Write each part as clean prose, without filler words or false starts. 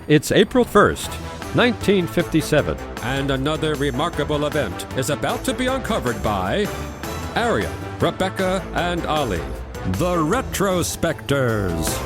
It's April 1st, 1957, and another remarkable event is about to be uncovered by Ariel, Rebecca, and Ali, the Retrospectors.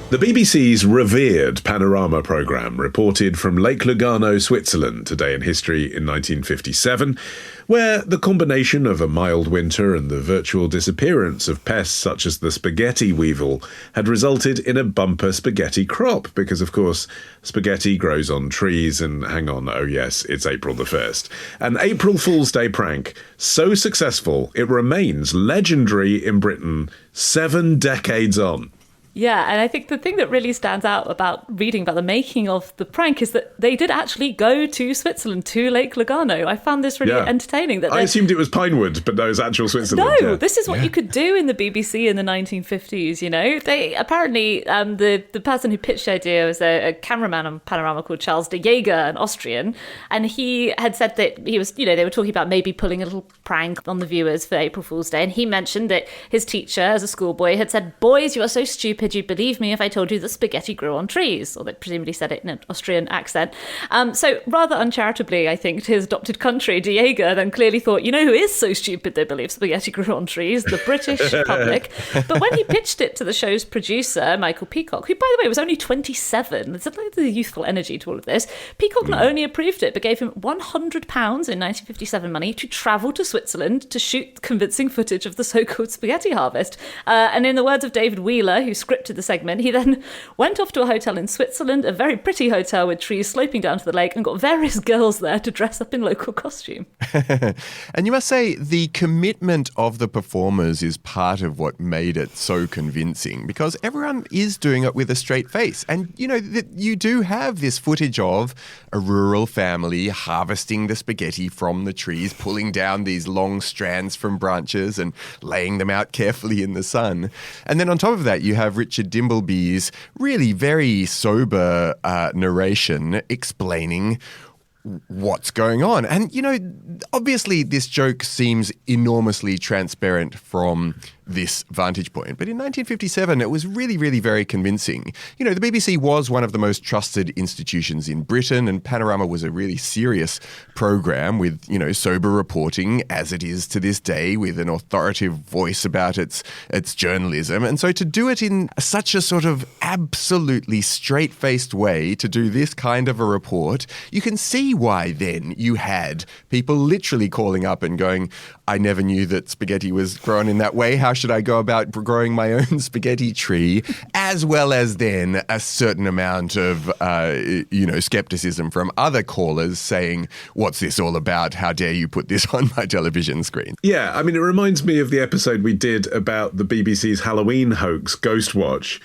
The BBC's revered Panorama programme reported from Lake Lugano, Switzerland, today in history in 1957, where the combination of a mild winter and the virtual disappearance of pests such as the spaghetti weevil had resulted in a bumper spaghetti crop, because, of course, spaghetti grows on trees, and hang on, oh yes, it's April the 1st. An April Fool's Day prank so successful it remains legendary in Britain 7 decades on. Yeah, and I think the thing that really stands out about reading about the making of the prank is that they did actually go to Switzerland, to Lake Lugano. I found this really entertaining. That I assumed it was Pinewood, but no, it was actual Switzerland. No, this is what you could do in the BBC in the 1950s, you know. They apparently, the person who pitched the idea was a cameraman on Panorama called Charles de Jaeger, an Austrian, and he had said that he was, they were talking about maybe pulling a little prank on the viewers for April Fool's Day, and he mentioned that his teacher, as a schoolboy, had said, "Boys, you are so stupid, you'd believe me if I told you that spaghetti grew on trees," or they presumably said it in an Austrian accent. So rather uncharitably, I think, to his adopted country, de Jaeger then clearly thought, who is so stupid they believe spaghetti grew on trees? The British public. But when he pitched it to the show's producer, Michael Peacock, who, by the way, was only 27, there's like the youthful energy to all of this, Peacock not only approved it, but gave him £100 in 1957 money to travel to Switzerland to shoot convincing footage of the so-called spaghetti harvest. And in the words of David Wheeler, who scripted the segment, he then went off to a hotel in Switzerland, a very pretty hotel with trees sloping down to the lake, and got various girls there to dress up in local costume. And you must say the commitment of the performers is part of what made it so convincing, because everyone is doing it with a straight face. And, you do have this footage of a rural family harvesting the spaghetti from the trees, pulling down these long strands from branches and laying them out carefully in the sun. And then on top of that, you have Richard Dimbleby's really very sober narration explaining what's going on. And, obviously this joke seems enormously transparent from this vantage point. But in 1957, it was really, really very convincing. The BBC was one of the most trusted institutions in Britain, and Panorama was a really serious program with, sober reporting, as it is to this day, with an authoritative voice about its journalism. And so to do it in such a sort of absolutely straight-faced way, to do this kind of a report, you can see why then you had people literally calling up and going, "I never knew that spaghetti was grown in that way. How should I go about growing my own spaghetti tree?" As well as then a certain amount of, skepticism from other callers saying, "What's this all about? How dare you put this on my television screen?" Yeah, I mean, it reminds me of the episode we did about the BBC's Halloween hoax, Ghostwatch,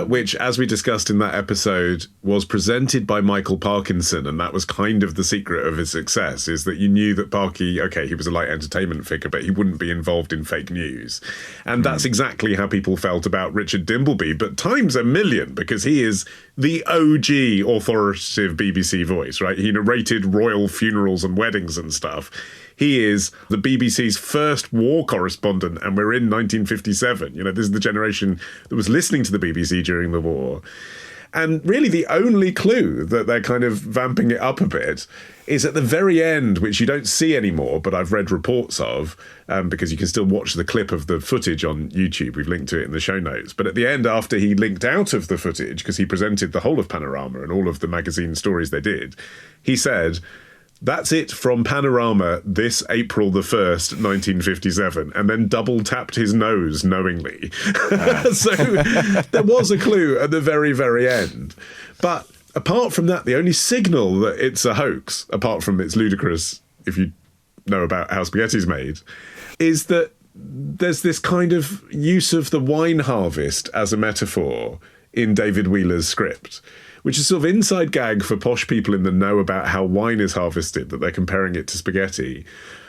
which, as we discussed in that episode, was presented by Michael Parkinson, and that was kind of the secret of his success, is that you knew that Parky, he was a light entertainment figure, but he wouldn't be involved in fake news. And that's exactly how people felt about Richard Dimbleby, but times a million, because he is the OG authoritative BBC voice, right? He narrated royal funerals and weddings and stuff. He is the BBC's first war correspondent, and we're in 1957. This is the generation that was listening to the BBC during the war. And really the only clue that they're kind of vamping it up a bit is at the very end, which you don't see anymore, but I've read reports of, because you can still watch the clip of the footage on YouTube. We've linked to it in the show notes. But at the end, after he linked out of the footage, because he presented the whole of Panorama and all of the magazine stories they did, he said, "That's it from Panorama this April the 1st, 1957, and then double tapped his nose knowingly. So there was a clue at the very, very end. But apart from that, the only signal that it's a hoax, apart from it's ludicrous if you know about how spaghetti's made, is that there's this kind of use of the wine harvest as a metaphor in David Wheeler's script, which is sort of inside gag for posh people in the know about how wine is harvested, that they're comparing it to spaghetti,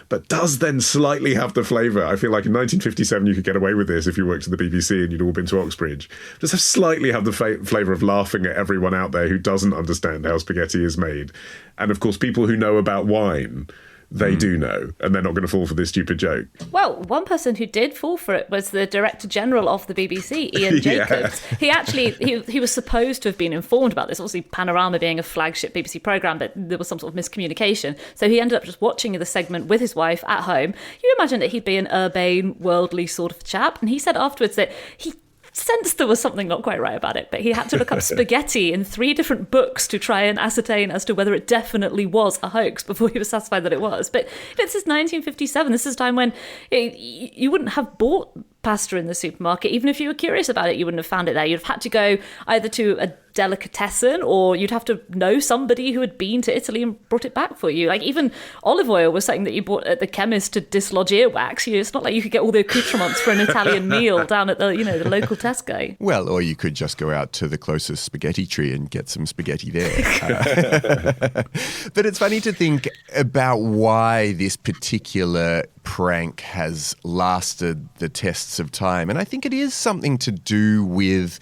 but does then slightly have the flavour. I feel like in 1957 you could get away with this if you worked at the BBC and you'd all been to Oxbridge. Does slightly have the flavour of laughing at everyone out there who doesn't understand how spaghetti is made. And of course, people who know about wine they do know, and they're not going to fall for this stupid joke. Well, one person who did fall for it was the Director General of the BBC, Ian Jacobs. He actually, he was supposed to have been informed about this, obviously Panorama being a flagship BBC programme, but there was some sort of miscommunication. So he ended up just watching the segment with his wife at home. You imagine that he'd be an urbane, worldly sort of chap, and he said afterwards that he sensed there was something not quite right about it, but he had to look up spaghetti in 3 different books to try and ascertain as to whether it definitely was a hoax before he was satisfied that it was. But this is 1957. This is a time when you wouldn't have bought pasta in the supermarket. Even if you were curious about it, you wouldn't have found it there. You'd have had to go either to a delicatessen, or you'd have to know somebody who had been to Italy and brought it back for you. Like, even olive oil was something that you bought at the chemist to dislodge earwax. It's not like you could get all the accoutrements for an Italian meal down at the local Tesco. Well, or you could just go out to the closest spaghetti tree and get some spaghetti there. But it's funny to think about why this particular prank has lasted the tests of time. And I think it is something to do with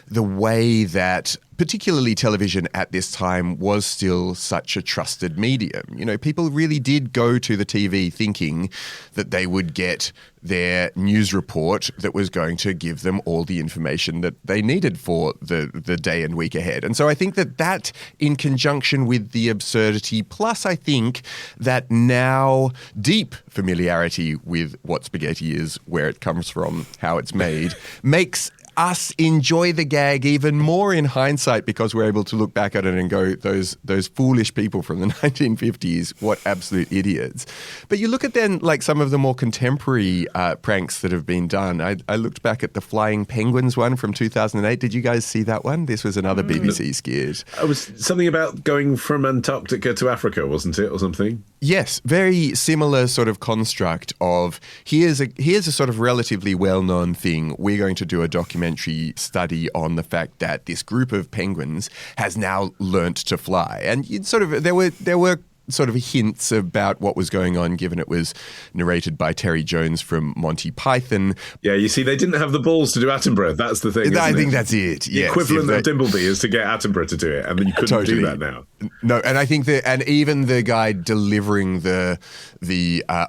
the way that particularly television at this time was still such a trusted medium. You know, people really did go to the TV thinking that they would get their news report that was going to give them all the information that they needed for the day and week ahead. And so I think that in conjunction with the absurdity, plus I think that now deep familiarity with what spaghetti is, where it comes from, how it's made, makes us enjoy the gag even more in hindsight, because we're able to look back at it and go, those foolish people from the 1950s, what absolute idiots. But you look at then like some of the more contemporary pranks that have been done. I looked back at the Flying Penguins one from 2008. Did you guys see that one? This was another BBC skit. It was something about going from Antarctica to Africa, wasn't it, or something? Yes, very similar sort of construct of here's a sort of relatively well-known thing. We're going to do a documentary study on the fact that this group of penguins has now learnt to fly. And there were sort of hints about what was going on, given it was narrated by Terry Jones from Monty Python. Yeah, you see, they didn't have the balls to do Attenborough. That's the thing. I think that's it. The equivalent of Dimbleby is to get Attenborough to do it, and then you couldn't do that now. No, and I think and even the guy delivering the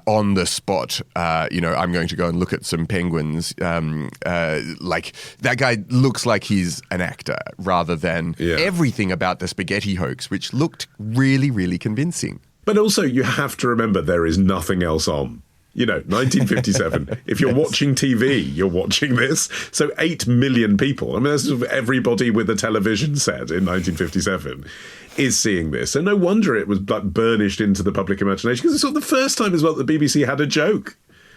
on the spot, I'm going to go and look at some penguins. Like that guy looks like he's an actor rather than everything about the spaghetti hoax, which looked really, really convincing. But also, you have to remember there is nothing else on. 1957. If you're watching TV, you're watching this. So 8 million people, I mean, that's sort of everybody with a television set in 1957 is seeing this. So no wonder it was like burnished into the public imagination, because it's sort of the first time as well that the BBC had a joke.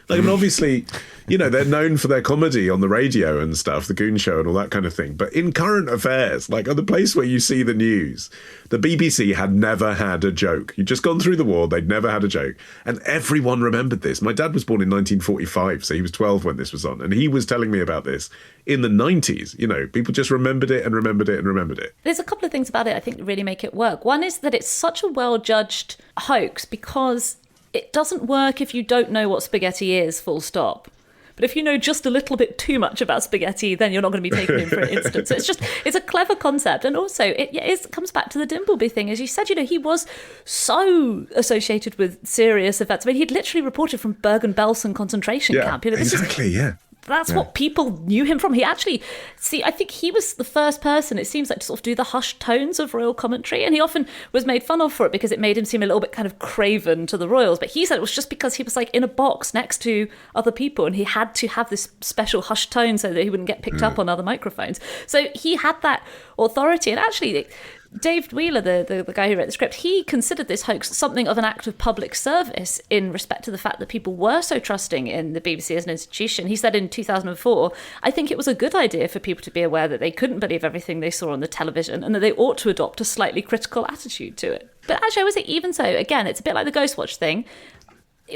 Like, I mean, obviously, they're known for their comedy on the radio and stuff, the Goon Show and all that kind of thing. But in current affairs, like on the place where you see the news, the BBC had never had a joke. You'd just gone through the war, they'd never had a joke. And everyone remembered this. My dad was born in 1945, so he was 12 when this was on. And he was telling me about this in the 90s. People just remembered it and remembered it and remembered it. There's a couple of things about it I think really make it work. One is that it's such a well-judged hoax because it doesn't work if you don't know what spaghetti is, full stop. But if you know just a little bit too much about spaghetti, then you're not going to be taken in for an instant. So it's a clever concept. And also, it comes back to the Dimbleby thing. As you said, he was so associated with serious events. I mean, he'd literally reported from Bergen-Belsen concentration camp. That's what people knew him from. He actually, I think he was the first person, it seems like, to sort of do the hushed tones of royal commentary. And he often was made fun of for it because it made him seem a little bit kind of craven to the royals. But he said it was just because he was like in a box next to other people and he had to have this special hushed tone so that he wouldn't get picked up on other microphones. So he had that authority. And actually, Dave Wheeler, the guy who wrote the script, he considered this hoax something of an act of public service in respect to the fact that people were so trusting in the BBC as an institution. He said in 2004, I think it was a good idea for people to be aware that they couldn't believe everything they saw on the television and that they ought to adopt a slightly critical attitude to it. But actually, I would say even so, again, it's a bit like the Ghostwatch thing.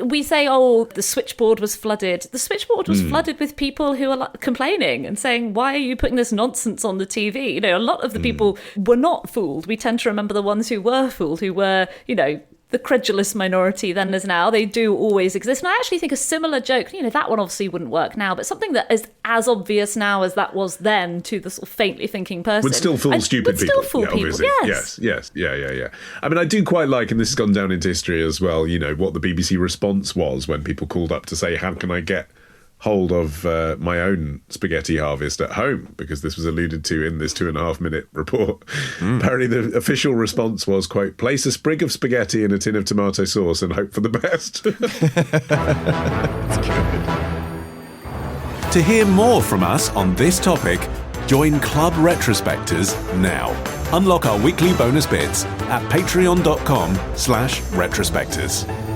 We say, the switchboard was flooded. The switchboard was flooded with people who are complaining and saying, why are you putting this nonsense on the TV? A lot of the people were not fooled. We tend to remember the ones who were fooled, who were, the credulous minority then as now. They do always exist. And I actually think a similar joke, that one obviously wouldn't work now, but something that is as obvious now as that was then to the sort of faintly thinking person. Would still fool stupid people. Would still fool people, yes. Yeah. I mean, I do quite like, and this has gone down into history as well, what the BBC response was when people called up to say, how can I get hold of my own spaghetti harvest at home, because this was alluded to in this 2.5-minute report. Apparently the official response was, quote, place a sprig of spaghetti in a tin of tomato sauce and hope for the best. That's good. To hear more from us on this topic, join Club Retrospectors now. Unlock our weekly bonus bits at patreon.com/retrospectors.